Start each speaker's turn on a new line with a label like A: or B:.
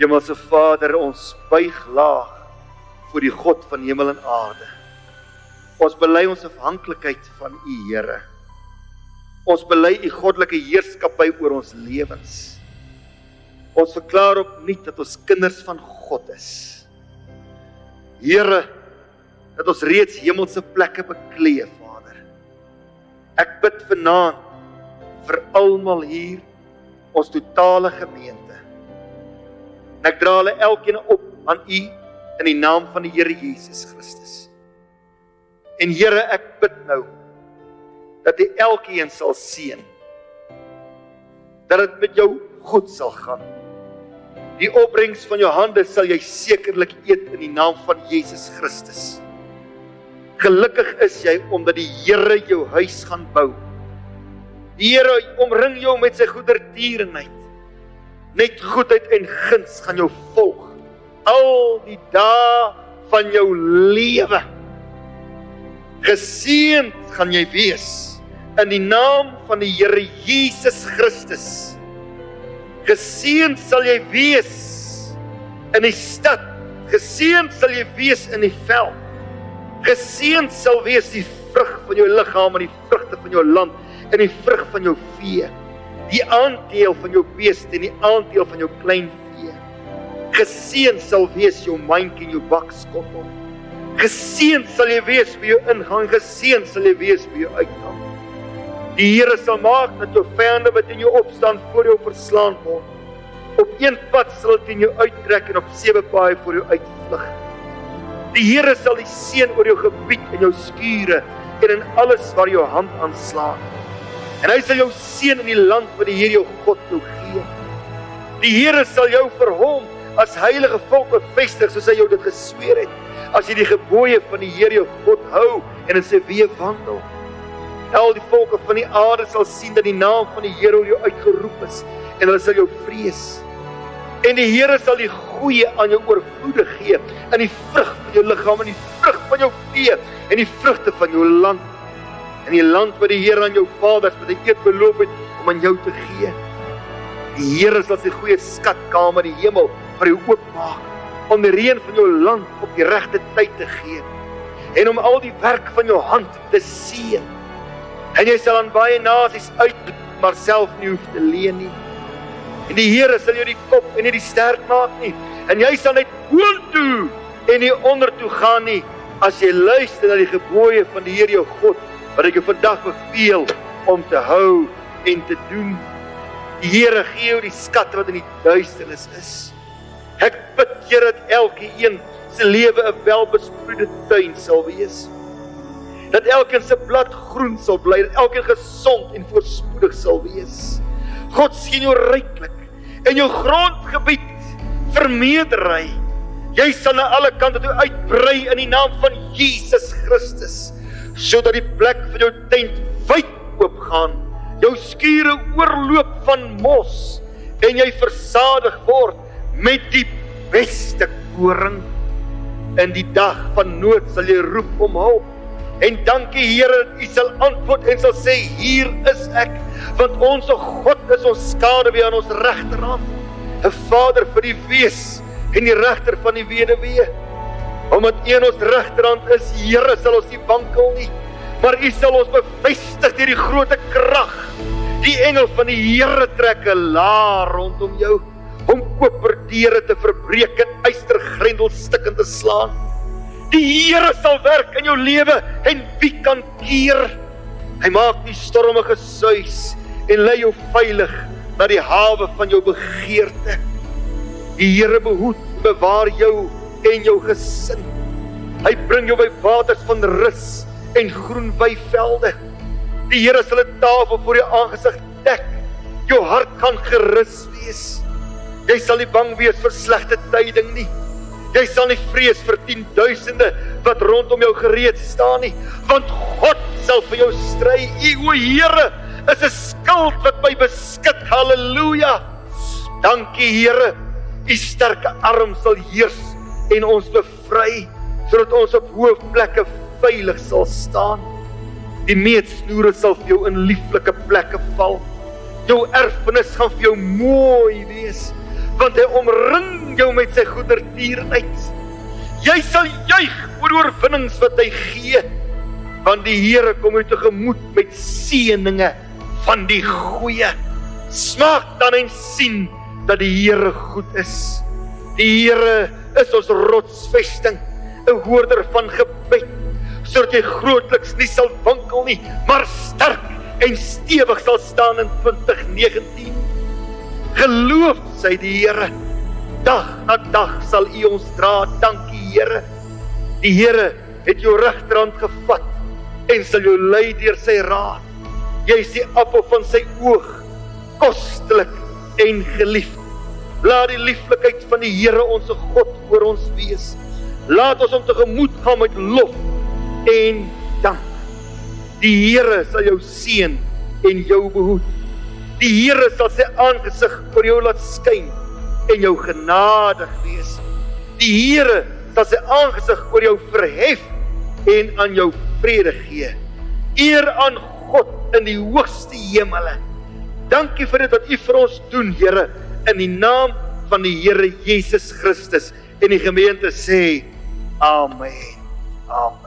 A: Hemelse Vader, ons buig laag voor die God van hemel en aarde. Ons bely ons afhanklikheid van U, Here. Ons bely U goddelike heerskappy oor ons lewens. Ons verklaar opnuut dat ons kinders van God is. Here, dat ons reeds hemelse plekke beklee, Vader. Ek bid vanaand vir almal hier, ons totale gemeente. En ek dra hulle elkeen op aan U in die naam van die Here Jesus Christus. En Here, ek bid nou dat U elkeen sal seën, dat dit met jou goed sal gaan. Die opbrengs van jou hande sal jy sekerlik eet in die naam van Jesus Christus. Gelukkig is jy omdat die Here jou huis gaan bou. Die Here omring jou met sy goedertierenheid. Net goedheid en guns gaan jou volg al die dae van jou lewe. Geseënd gaan jy wees in die naam van die Here Jesus Christus. Geseënd sal jy wees in die stad. Geseënd sal jy wees in die veld. Geseënd sal wees die vrug van jou liggaam en die vrugte van jou land en die vrug van jou vee. Die aandeel van jou beeste en die aandeel van jou kleinvee. Geseënd sal wees jou mandjie en jou bakskottel. Geseënd sal jy wees by jou ingang, geseënd sal jy wees by jou uitgang. Die Here sal maak dat jou vyande wat in jou opstaan voor jou verslaan word. Op een pad sal dit in jou uittrek en op 7 paaie voor jou uitvlug. Die Here sal die seën oor jou gebied en jou skure en in alles waar jou hand aanslaan. En hy sal jou seën in die land wat die Here jou God jou gee. Die Here sal jou vir hom as heilige volk bevestig soos hy jou dit gesweer het, as jy die gebooie van die Here jou God hou en in sy weë wandel. Al die volke van die aarde sal sien dat die naam van die Here oor jou uitgeroep is en hulle sal jou vrees. En die Here sal die goeie aan jou oorvloedig gee in die vrug van jou liggaam, in die vrug van jou vee en die vrugte van jou land. In die land wat die Here aan jou vaders met 'n eed beloof het om aan jou te gee. Die Here sal sy goeie skatkamer, die hemel, vir jou oopmaak, om die reën van jou land op die regte tyd te gee, en om al die werk van jou hand te seën. En jy sal aan baie nasies uit, maar self nie hoef te leen nie. En die Here sal jou die kop en nie die stert maak nie, en jy sal net boontoe en nie ondertoe gaan nie, as jy luister na die gebooie van die Here jou God, wat ek jou vandag beveel om te hou en te doen. Die Here gee jou die skat wat in die duisternis is. Ek bid, Here, dat elkeen se lewe 'n welbesproeide tuin sal wees. Dat elkeen se blad groen sal bly, dat elkeen gesond en voorspoedig sal wees. God seën jou ryklik en jou grondgebied vermeerder hy. Jy sal na alle kante toe uitbrei in die naam van Jesus Christus, sodat die plek van jou tent wyd oopgaan, jou skure oorloop van mos, en jy versadig word met die beste koring. In die dag van nood sal jy roep om hulp, en dankie Here dat U sal antwoord en sal sê, hier is ek, want ons God is ons skaduwee aan ons regterhand, 'n Vader vir die wees en die regter van die weduwee. Omdat U aan ons regterhand is, Here, sal ons nie wankel nie, maar U sal ons bevestig deur die groote krag. Die engel van die Here trek 'n laar rondom jou, om koperdeure te verbreek en ystergrendels stukkend te slaan. Die Here sal werk in jou lewe, en wie kan keer? Hy maak die storme gesuis en lei jou veilig na die hawe van jou begeerte. Die Here behoed, bewaar jou en jou gesin. Hy bring jou by waters van rus en groen weivelde. Die Here sal 'n tafel voor jou aangesig dek. Jou hart gaan gerus wees. Jy sal nie bang wees vir slegte tyding nie. Jy sal nie vrees vir 10.000 wat rondom jou gereed staan nie, want God sal vir jou stry. U, o Here, is 'n skild wat my beskut. Halleluja. Dankie Here. U sterke arm sal heers en ons bevry, sodat ons op hoë plekke veilig sal staan. Die meetsnoere sal vir jou in lieflike plekke val. Jou erfenis gaan vir jou mooi wees, want hy omring jou met sy goedertierenheid. Jy sal juig oor oorwinnings wat hy gee, want die Here kom jou tegemoet met seëninge van die goeie. Smaak dan en sien dat die Here goed is. Die Here is ons rotsvesting, 'n hoorder van gebed, sodat jy grootliks nie sal wankel nie, maar sterk en stewig sal staan in 2019. Geloof, sê die Here, dag na dag sal U ons dra, dankie Here. Die Here het jou regterhand gevat en sal jou lei deur sy raad. Jy is die appel van sy oog, kostelik en geliefd. Laat die lieflikheid van die Here ons God oor ons wees. Laat ons hom tegemoet gaan met lof en dank. Die Here sal jou seën en jou behoed. Die Here sal sy aangesig oor jou laat skyn en jou genadig wees. Die Here sal sy aangesig oor jou verhef en aan jou vrede gee. Eer aan God in die hoogste hemele. Dankie vir dit wat U vir ons doen, Here, in die naam van die Here Jesus Christus. En die gemeente sê, Amen. Amen.